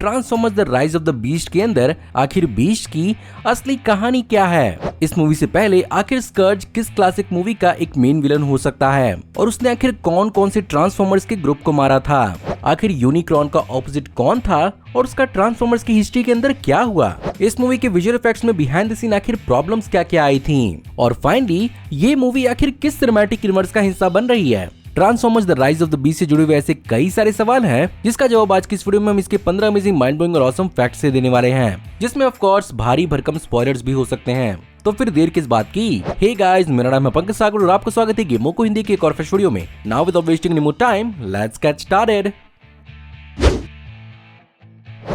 Transformers the rise of the beast के अंदर आखिर बीस्ट की असली कहानी क्या है। इस मूवी से पहले आखिर स्कर्ज किस क्लासिक मूवी का एक मेन विलन हो सकता है और उसने आखिर कौन कौन से ट्रांसफॉर्मर्स के ग्रुप को मारा था, आखिर यूनिक्रॉन का ऑपोजिट कौन था और उसका ट्रांसफॉर्मर्स की हिस्ट्री के अंदर क्या हुआ, इस मूवी के विजुअल इफेक्ट्स में बिहाइंड द सीन आखिर प्रॉब्लम्स क्या क्या आई थी और फाइनली ये मूवी आखिर किस सिनेमैटिक यूनिवर्स का हिस्सा बन रही है। Transformers the rise of the beast से जुड़े हुए ऐसे कई सारे सवाल हैं जिसका जवाब आज की इस वीडियो में हम इसके 15 अमेजिंग माइंड ब्लोइंग और ऑसम फैक्ट्स से देने वाले हैं, जिसमें ऑफ कोर्स भारी भरकम स्पॉयलर्स भी हो सकते हैं। तो फिर देर किस बात की। हे गाइस, मेरा नाम है पंकज सागर और आपका स्वागत है गेमों को हिंदी के एक और फ्रेश वीडियो में। Now without wasting any more time, let's get started.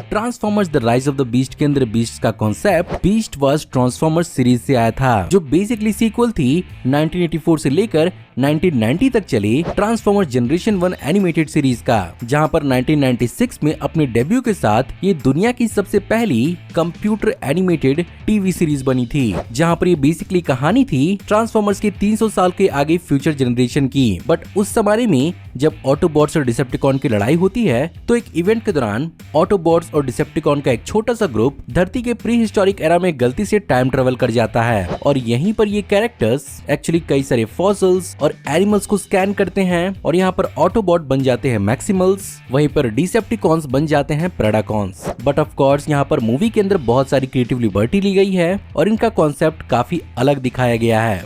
Transformers the rise of the beast के अंदर बीस्ट का concept beast wars transformers series से आया था, जो बेसिकली सीक्वल थी 1984 से लेकर 1990 तक चली ट्रांसफॉर्मर्स जनरेशन 1 एनिमेटेड सीरीज का, जहां पर 1996 में अपने डेब्यू के साथ ये दुनिया की सबसे पहली कंप्यूटर एनिमेटेड टीवी सीरीज बनी थी, जहां पर ये बेसिकली कहानी थी ट्रांसफॉर्मर्स के 300 साल के आगे फ्यूचर जनरेशन की। बट उस जमाने में जब ऑटोबॉट्स और डिसेप्टिकॉन की लड़ाई होती है तो एक इवेंट के दौरान ऑटोबॉट्स और डिसेप्टिकॉन का एक छोटा सा ग्रुप धरती के प्री हिस्टोरिक एरा में गलती से टाइम ट्रेवल कर जाता है और यहीं पर ये कैरेक्टर्स एक्चुअली कई सारे फॉसिल्स और एनिमल्स को स्कैन करते हैं और यहाँ पर ऑटोबॉट बन जाते हैं मैक्सिमल्स, वहीं पर डिसेप्टिकॉन्स बन जाते हैं प्रेडाकॉन्स। बट ऑफ कोर्स यहाँ पर मूवी के अंदर बहुत सारी क्रिएटिव लिबर्टी ली गई है और इनका कॉन्सेप्ट काफी अलग दिखाया गया है।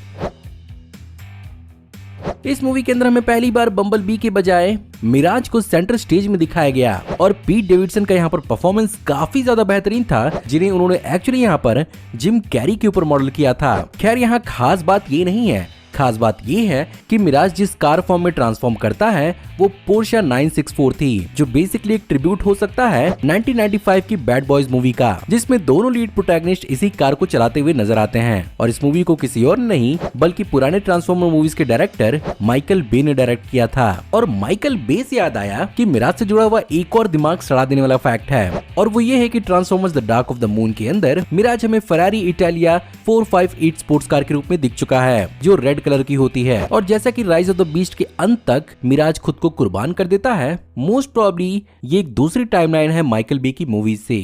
इस मूवी के अंदर हमें पहली बार बम्बल बी के बजाय मिराज को सेंटर स्टेज में दिखाया गया और पीट डेविडसन का यहाँ पर परफॉर्मेंस काफी ज्यादा बेहतरीन था, जिन्हें उन्होंने एक्चुअली यहाँ पर जिम कैरी के ऊपर मॉडल किया था। खैर यहाँ खास बात ये नहीं है, खास बात ये है कि मिराज जिस कार फॉर्म में ट्रांसफॉर्म करता है वो पोर्शा 964 थी, जो बेसिकली एक ट्रिब्यूट हो सकता है 1995 की बैड बॉयज मूवी का, जिसमें दोनों लीड प्रोटैगनिस्ट इसी कार को चलाते हुए नजर आते हैं। और इस मूवी को किसी और नहीं बल्कि पुराने ट्रांसफॉर्मर मूवीज के डायरेक्टर माइकल बे ने डायरेक्ट किया था। और माइकल बे से याद आया कि मिराज से जुड़ा हुआ एक और दिमाग सड़ा देने वाला फैक्ट है, और वो ये है कि transformers the dark of the moon के अंदर मिराज हमें फरारी इटालिया 458 स्पोर्ट्स कार के रूप में दिख चुका है, जो रेड कलर की होती है। और जैसा कि राइज ऑफ द बीस्ट के अंत तक मिराज खुद को कुर्बान कर देता है, मोस्ट प्रोबेबली ये एक दूसरी टाइमलाइन है माइकल बे की मूवी से।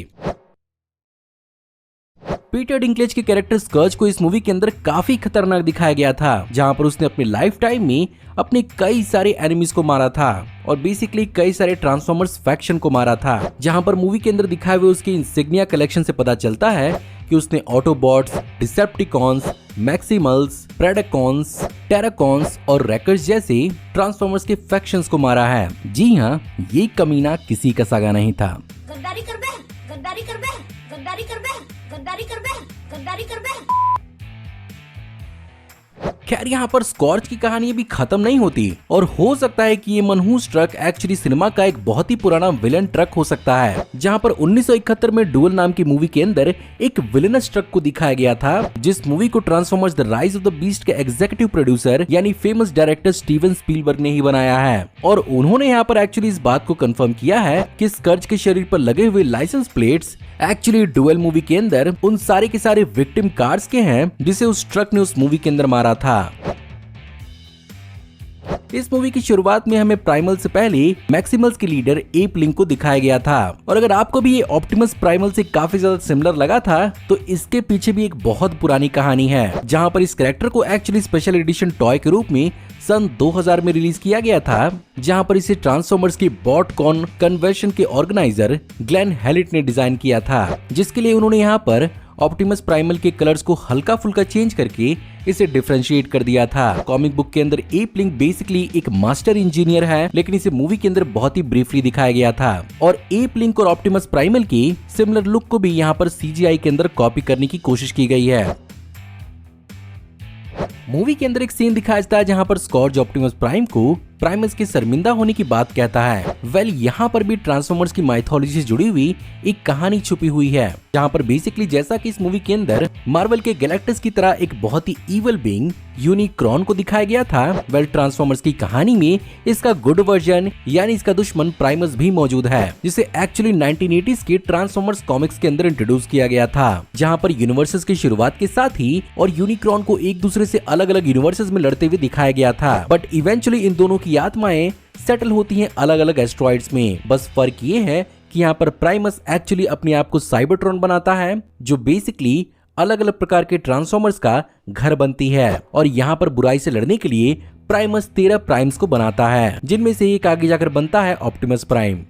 पीटर डिंकलेज के कैरेक्टर स्कर्ज को इस मूवी के अंदर काफी खतरनाक दिखाया गया था, जहां पर उसने अपने लाइफ टाइम में अपने कई सारे एनिमीज को मारा था और बेसिकली कई सारे ट्रांसफॉर्मर्स फैक्शन को मारा था, जहां पर मूवी के अंदर दिखाए हुए उसके इंसिग्निया कलेक्शन से पता चलता है कि उसने ऑटोबॉट्स, डिसेप्टिकॉन्स, मैक्सिमल्स, प्रेडाकॉन्स, टेराकॉन्स और रैकर्स जैसे ट्रांसफॉर्मर्स के फैक्शंस को मारा है। जी हाँ, ये कमीना किसी का सागा नहीं था। गद्दारी कर बे, गद्दारी कर बे, गद्दारी कर बे, गद्दारी कर बे, गद्दारी कर बे। खैर यहाँ पर स्कॉर्च की कहानी भी खत्म नहीं होती और हो सकता है कि ये मनहूस ट्रक एक्चुअली सिनेमा का एक बहुत ही पुराना विलन ट्रक हो सकता है, जहाँ पर 1971 में डुअल नाम की मूवी के अंदर एक विलनस ट्रक को दिखाया गया था, जिस मूवी को transformers the rise of the beast के एग्जीक्यूटिव प्रोड्यूसर यानी फेमस डायरेक्टर स्टीवन स्पीलबर्ग ने ही बनाया है। और उन्होंने यहाँ पर एक्चुअली इस बात को कंफर्म किया है कि स्कर्ज के शरीर पर लगे हुए licence plates actually dual movie के अंदर उन सारे के सारे विक्टिम कार्स के हैं जिसे उस ट्रक ने उस मूवी के अंदर मारा था। इस मूवी की शुरुआत में हमें प्राइमल से पहले मैक्सिमल्स के लीडर एप लिंक को दिखाया गया था, और अगर आपको भी ये ऑप्टिमस प्राइमल से काफी ज्यादा सिमिलर लगा था तो इसके पीछे भी एक बहुत पुरानी कहानी है, जहां पर इस कैरेक्टर को एक्चुअली स्पेशल एडिशन टॉय के रूप में सन 2000 में रिलीज किया गया था, जहां पर इसे ट्रांसफॉर्मर्स की बॉट कॉन कन्वेंशन के ऑर्गेनाइजर ग्लेन हेलिट ने डिजाइन किया था, जिसके लिए उन्होंने यहाँ पर ऑप्टिमस प्राइमल के कलर्स को हल्का फुल्का चेंज करके इसे डिफरेंशिएट कर दिया था। कॉमिक बुक के अंदर एप लिंक बेसिकली एक मास्टर इंजीनियर है, लेकिन इसे मूवी के अंदर बहुत ही ब्रीफली दिखाया गया था और एप लिंक और ऑप्टिमस प्राइमल की सिमिलर लुक को भी यहाँ पर सीजीआई के अंदर कॉपी करने की कोशिश की गई है। मूवी के अंदर एक सीन दिखाया जाता है जहां पर स्कॉर्ज ऑप्टिमस प्राइम को प्राइमस के शर्मिंदा होने की बात कहता है। यहाँ पर भी ट्रांसफॉर्मर्स की माइथोलॉजी से जुड़ी हुई एक कहानी छुपी हुई है, जहां पर बेसिकली जैसा कि इस मूवी के अंदर मार्वल के गैलेक्टस की तरह एक बहुत ही इविल बीइंग यूनिक्रॉन को दिखाया गया था, ट्रांसफॉर्मर्स की कहानी में इसका गुड वर्जन यानी इसका दुश्मन प्राइमस भी मौजूद है, जिसे एक्चुअली 1980s के ट्रांसफॉर्मर्स कॉमिक्स के अंदर इंट्रोड्यूस किया गया था, जहां पर यूनिवर्सेस की शुरुआत के साथ ही और यूनिक्रॉन को एक दूसरे से अलग अलग यूनिवर्सेस में लड़ते हुए दिखाया गया था। बट इवेंचुअली इन दोनों की आत्माएं सेटल होती हैं अलग अलग एस्ट्रॉइड्स में। बस फर्क ये है कि यहाँ पर प्राइमस एक्चुअली अपने आप को साइबरट्रॉन बनाता है, जो बेसिकली अलग अलग प्रकार के ट्रांसफॉर्मर्स का घर बनती है। और यहाँ पर बुराई से लड़ने के लिए प्राइमस 13 प्राइम्स को बनाता है, जिनमें से एक आगे जाकर बनता है ऑप्टिमस प्राइम।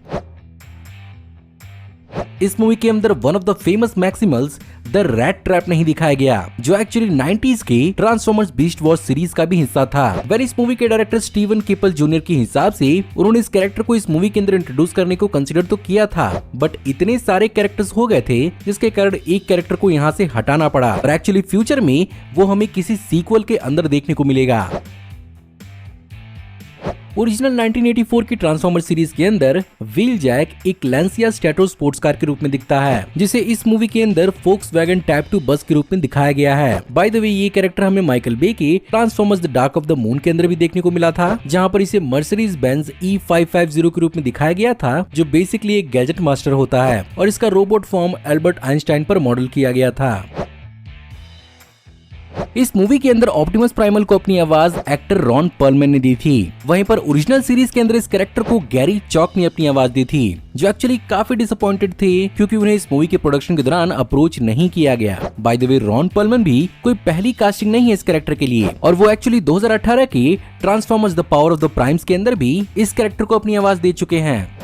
इस मूवी के अंदर one of the famous Maximals the Rattrap नहीं दिखाया गया, जो एक्चुअली 90s के ट्रांसफॉर्मर्स बीस्ट वॉर सीरीज का भी हिस्सा था। वेल इस मूवी के डायरेक्टर स्टीवन किपल जूनियर के हिसाब से उन्होंने इस कैरेक्टर को इस मूवी के अंदर इंट्रोड्यूस करने को कंसिडर तो किया था, बट इतने सारे कैरेक्टर्स हो गए थे जिसके कारण एक कैरेक्टर को यहाँ से हटाना पड़ा। और एक्चुअली फ्यूचर में वो हमें किसी सीक्वल के अंदर देखने को मिलेगा। ओरिजिनल 1984 की ट्रांसफॉर्मर सीरीज के अंदर व्हील जैक एक लैंसिया स्ट्रैटो स्पोर्ट्स कार के रूप में दिखता है, जिसे इस मूवी के अंदर फोक्सवैगन टाइप 2 बस के रूप में दिखाया गया है। बाय द वे ये कैरेक्टर हमें माइकल बे के transformers the dark of the moon के अंदर भी देखने को मिला था, जहां पर इसे मर्सिडीज बेंज E550 के रूप में दिखाया गया था, जो बेसिकली एक गैजेट मास्टर होता है, और इसका रोबोट फॉर्म एल्बर्ट आइंस्टाइन पर मॉडल किया गया था। इस मूवी के अंदर ऑप्टिमस प्राइमल को अपनी आवाज एक्टर रॉन पर्लमैन ने दी थी। वहीं पर ओरिजिनल सीरीज के अंदर इस कैरेक्टर को गैरी चॉक ने अपनी आवाज दी थी, जो एक्चुअली काफी डिसअपॉइंटेड थे क्योंकि उन्हें इस मूवी के प्रोडक्शन के दौरान अप्रोच नहीं किया गया। By the way Ron Perlman भी कोई पहली कास्टिंग नहीं है इस कैरेक्टर के लिए, और वो एक्चुअली 2018 के transformers the power of the primes के अंदर भी इस कैरेक्टर को अपनी आवाज दे चुके हैं।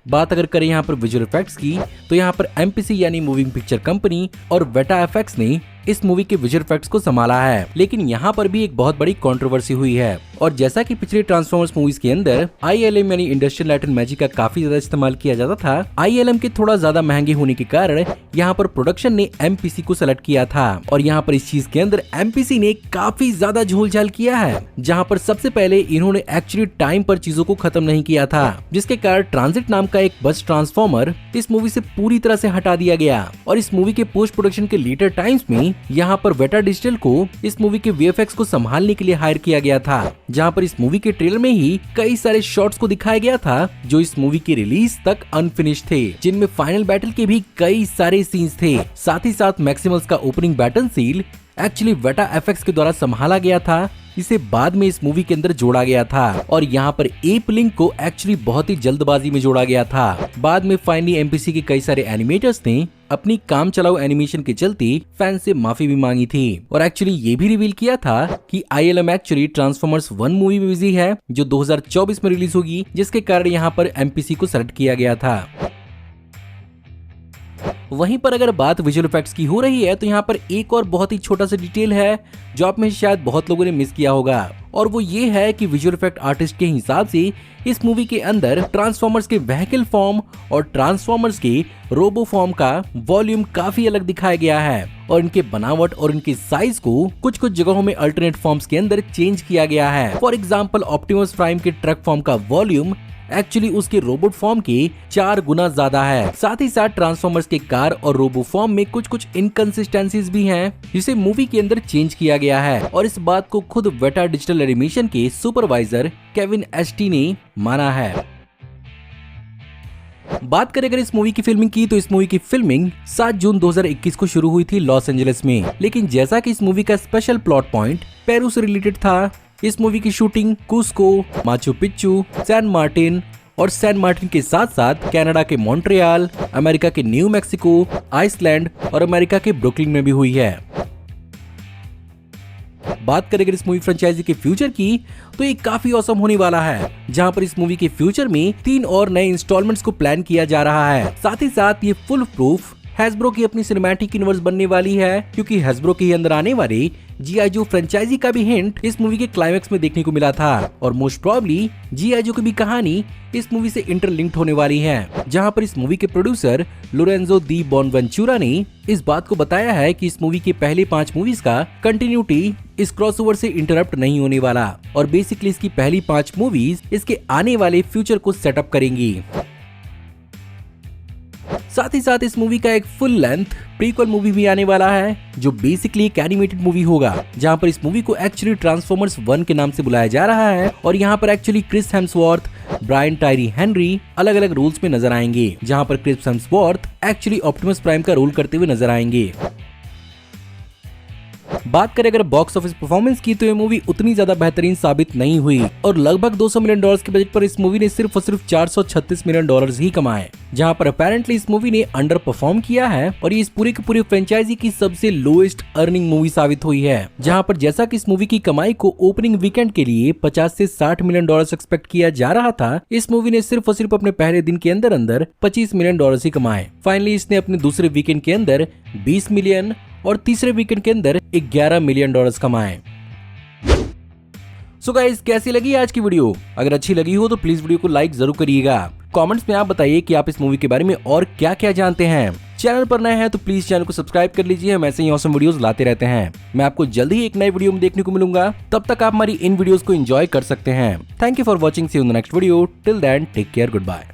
बात अगर करें यहाँ पर विजुअल इफेक्ट्स की, तो यहाँ पर एमपीसी यानी मूविंग पिक्चर कंपनी और वेटा एफएक्स ने इस मूवी के विजुअल इफेक्ट्स को संभाला है। लेकिन यहाँ पर भी एक बहुत बड़ी कंट्रोवर्सी हुई है, और जैसा कि पिछले ट्रांसफॉर्मर्स मूवीज के अंदर ILM यानी इंडस्ट्रियल लाइट एंड मैजिक का काफी ज्यादा इस्तेमाल किया जाता था, ILM के थोड़ा ज्यादा महंगे होने के कारण यहाँ पर प्रोडक्शन ने MPC को सेलेक्ट किया था। और यहाँ पर इस चीज के अंदर MPC ने काफी ज्यादा झोल-झाल किया है, जहाँ पर सबसे पहले इन्होंने एक्चुअली टाइम पर चीजों को खत्म नहीं किया था, जिसके कारण ट्रांजिट नाम का एक बस ट्रांसफॉर्मर इस मूवी से पूरी तरह से हटा दिया गया। और इस मूवी के पोस्ट प्रोडक्शन के लेटर टाइम्स में यहाँ पर वेटा डिजिटल को इस मूवी के VFX को संभालने के लिए हायर किया गया था, जहाँ पर इस मूवी के ट्रेलर में ही कई सारे शॉट्स को दिखाया गया था जो इस मूवी की रिलीज तक अनफिनिश थे, जिनमें फाइनल बैटल के भी कई सारे सीन्स थे। साथ ही साथ मैक्सिमल्स का ओपनिंग बैटल सील एक्चुअली वेटा एफएक्स के द्वारा संभाला गया था, इसे बाद में इस मूवी के अंदर जोड़ा गया था। और यहाँ पर एप लिंक को एक्चुअली बहुत ही जल्दबाजी में जोड़ा गया था। बाद में फाइनली एमपीसी के कई सारे एनिमेटर्स ने अपनी काम चलाऊ एनिमेशन के चलते फैन से माफी भी मांगी थी, और एक्चुअली ये भी रिवील किया था कि ILM एक्चुअली ट्रांसफॉर्मर्स 1 मूवी में बिजी है, जो 2024 में रिलीज होगी, जिसके कारण यहाँ पर एमपीसी को सेलेक्ट किया गया था। वहीं पर अगर बात विजुअल इफेक्ट्स की हो रही है, तो यहाँ पर एक और बहुत ही छोटा सा डिटेल है जो आप में शायद बहुत लोगों ने मिस किया होगा, और वो ये है कि विजुअल इफेक्ट आर्टिस्ट के हिसाब से इस मूवी के अंदर ट्रांसफॉर्मर्स के व्हीकल फॉर्म और ट्रांसफॉर्मर्स के रोबो फॉर्म का वॉल्यूम काफी अलग दिखाया गया है, और इनके बनावट और इनके साइज को कुछ कुछ जगहों में अल्टरनेट फॉर्म्स के अंदर चेंज किया गया है। फॉर एग्जाम्पल ऑप्टिमस प्राइम के ट्रक फॉर्म का वॉल्यूम एक्चुअली उसके रोबोट फॉर्म के 4 गुना ज्यादा है। साथ ही साथ ट्रांसफॉर्मर्स के कार और रोबो फॉर्म में कुछ कुछ इनकंसिस्टेंसीज भी हैं, जिसे मूवी के अंदर चेंज किया गया है, और इस बात को खुद वेटा डिजिटल एनिमेशन के सुपरवाइजर केविन एसटी ने माना है। बात करें अगर इस मूवी की फिल्मिंग की, तो इस मूवी की फिल्मिंग 7 जून 2021 को शुरू हुई थी लॉस एंजलिस में। लेकिन जैसा कि इस मूवी का स्पेशल प्लॉट पॉइंट पेरू से रिलेटेड था, इस मूवी की shooting Cusco, Machu Picchu, San Martin और सैन मार्टिन के साथ साथ कनाडा के मॉन्ट्रियल, अमेरिका के न्यू मैक्सिको, आइसलैंड और अमेरिका के ब्रुकलिन में भी हुई है। बात करें अगर इस मूवी फ्रेंचाइजी के फ्यूचर की, तो ये काफी औसम होने वाला है, जहां पर इस मूवी के फ्यूचर में 3 और नए इंस्टॉलमेंट्स को प्लान किया जा रहा है। साथ ही साथ ये फुल प्रूफ हैस्ब्रो की अपनी सिनेमैटिक यूनिवर्स बनने वाली है, क्योंकि हैस्ब्रो के अंदर आने वाले जी.आई. जो फ्रेंचाइजी का भी हिंट इस मूवी के क्लाइमैक्स में देखने को मिला था, और मोस्ट प्रॉब्ली जी.आई. जो की भी कहानी इस मूवी से इंटरलिंक्ड होने वाली है, जहां पर इस मूवी के प्रोड्यूसर लोरेंजो दी बोनवेंचुरा ने इस बात को बताया है कि इस मूवी के पहले 5 मूवीज का कंटिन्यूटी इस क्रॉसओवर से इंटरप्ट नहीं होने वाला, और बेसिकली इसकी पहली 5 मूवीज इसके आने वाले फ्यूचर को सेटअप करेंगी। साथ ही साथ इस मूवी का एक फुल लेंथ प्रीक्वल मूवी भी आने वाला है, जो बेसिकली एक एनिमेटेड मूवी होगा, जहां पर इस मूवी को एक्चुअली ट्रांसफॉर्मर्स 1 के नाम से बुलाया जा रहा है, और यहां पर actually Chris Hemsworth, Brian Tyree Henry अलग अलग रोल्स में नजर आएंगे, जहां पर Chris Hemsworth actually Optimus Prime का रोल करते हुए नजर आएंगे। बात करें अगर बॉक्स ऑफिस परफॉर्मेंस की तो ये मूवी उतनी ज्यादा बेहतरीन साबित नहीं हुई और लगभग $200 मिलियन के बजट पर इस मूवी ने सिर्फ और सिर्फ $436 मिलियन ही कमाए, जहां पर अपेरेंटली इस मूवी ने अंडर परफॉर्म किया है और ये इस पूरी की पूरी फ्रेंचाइजी की सबसे लोएस्ट अर्निंग मूवी साबित हुई है। जहां पर जैसा कि इस मूवी की कमाई को ओपनिंग वीकेंड के लिए 50 से $60 मिलियन एक्सपेक्ट किया जा रहा था, इस मूवी ने सिर्फ और सिर्फ अपने पहले दिन के अंदर अंदर $25 मिलियन ही कमाए। फाइनली इसने अपने दूसरे वीकेंड के अंदर 20 मिलियन और तीसरे वीकेंड के अंदर $11 मिलियन कमाए। सो गाइस, कैसी लगी आज की वीडियो? अगर अच्छी लगी हो तो प्लीज वीडियो को लाइक जरूर करिएगा। कमेंट्स में आप बताइए कि आप इस मूवी के बारे में और क्या क्या जानते हैं। चैनल पर नए हैं तो प्लीज चैनल को सब्सक्राइब कर लीजिए, हम ऐसे ही ऑसम वीडियोस लाते रहते हैं। मैं आपको जल्द ही एक नई वीडियो में देखने को मिलूंगा, तब तक आप हमारी इन वीडियोस को एंजॉय कर सकते हैं। Thank you for watching, see you in the next video. Till then take care, good bye.